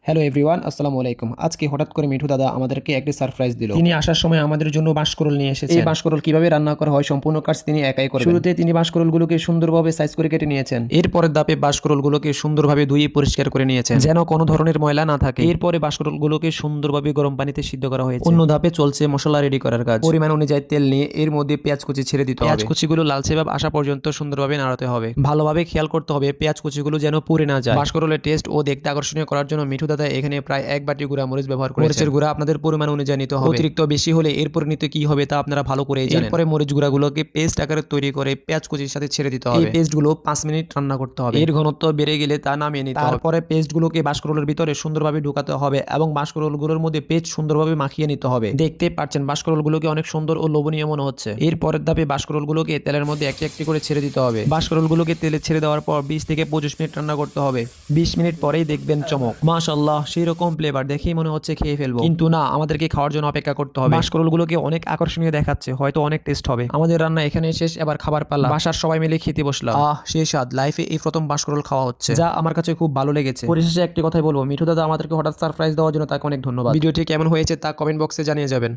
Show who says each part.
Speaker 1: Hello everyone, আসসালামু আলাইকুম। আজকে হঠাৎ করে মিঠু দাদা আমাদেরকে একটি সারপ্রাইজ দিল। তিনি আসার সময় আমাদের জন্য বাঁশকরল নিয়ে এসেছেন। এই বাঁশকরল কিভাবে রান্না করা হয় সম্পূর্ণ কাজ তিনি একাই করবেন। শুরুতে তিনি বাঁশকরলগুলোকে সুন্দরভাবে সাইজ করে কেটে নিয়েছেন। এরপরের ধাপে বাঁশকরলগুলোকে সুন্দরভাবে ধুয়ে পরিষ্কার করে নিয়েছেন যেন কোনো ধরনের ময়লা না থাকে। এরপরে বাঁশকরলগুলোকে সুন্দরভাবে গরম পানিতে সিদ্ধ করা হয়েছে। অন্য ধাপে চলছে মশলা রেডি করার কাজ। পরিমাণ অনুযায়ী তেল নিয়ে এর মধ্যে পেঁয়াজ কুচি ছেড়ে দিতে হবে। পেঁয়াজ কুচিগুলো লালচে ভাব আসা পর্যন্ত সুন্দরভাবে নাড়াতে হবে। ভালোভাবে খেয়াল করতে হবে পেঁয়াজ কুচিগুলো যেন পুড়ে না যায়। বাঁশকরলের টেস্ট ও দেখতে আকর্ষণীয় করার জন্য মিঠু দাদা এখানে প্রায় 1 বাটি গুঁড়া মরিচ ব্যবহার করেছেন। মরিচের গুঁড়া আপনাদের পরিমাণ অনুযায়ী নিতে হবে। অতিরিক্ত বেশি হলে এর পরিণতি কি হবে তা আপনারা ভালো করেই জানেন। এরপরে মরিচ গুঁড়াগুলোকে পেস্ট আকারে তৈরি করে পেঁয়াজ কুচির সাথে ছেড়ে দিতে হবে। এই পেস্টগুলো 5 মিনিট রান্না করতে হবে। এর ঘনত্ব বেড়ে গেলে তা নামিয়ে নিতে হবে। তারপরে পেস্টগুলোকে বাঁশকরলের ভিতরে সুন্দরভাবে ঢোকাতে হবে এবং বাঁশকরলগুলোর মধ্যে পেস্ট সুন্দরভাবে মাখিয়ে নিতে হবে। দেখতে পাচ্ছেন বাঁশকরলগুলোকে অনেক সুন্দর ও লোভনীয় মনে হচ্ছে। এর পরের ধাপে বাঁশকরলগুলোকে তেলের মধ্যে একটি একটি করে ছেড়ে দিতে হবে। বাঁশকরলগুলোকে তেলে ছেড়ে দেওয়ার পর 20 থেকে 25 মিনিট রান্না করতে হবে। 20 মিনিট পরেই দেখবেন চমক। মাশাআল্লাহ, সেই রকম ফ্লেভার দেখেই মনে হচ্ছে খেয়ে ফেলবো, কিন্তু না, আমাদেরকে খাওয়ার জন্য অপেক্ষা করতে হবে। বাঁশকরলগুলোকে অনেক আকর্ষণীয় দেখাচ্ছে, হয়তো অনেক টেস্ট হবে। আমাদের রান্না এখানে শেষ, এবার খাবার পালা। বাসার সবাই মিলে খেতে বসলাম। সেই স্বাদ, লাইফে এই প্রথম বাঁশকরল খাওয়া হচ্ছে, যা আমার কাছে খুব ভালো লেগেছে। পরিশেষে একটি কথাই বলবো, মিঠু দাদা আমাদেরকে হঠাৎ সারপ্রাইজ দেওয়ার জন্য তাকে অনেক ধন্যবাদ। ভিডিওটি কেমন হয়েছে তা কমেন্ট বক্সে জানিয়ে যাবেন।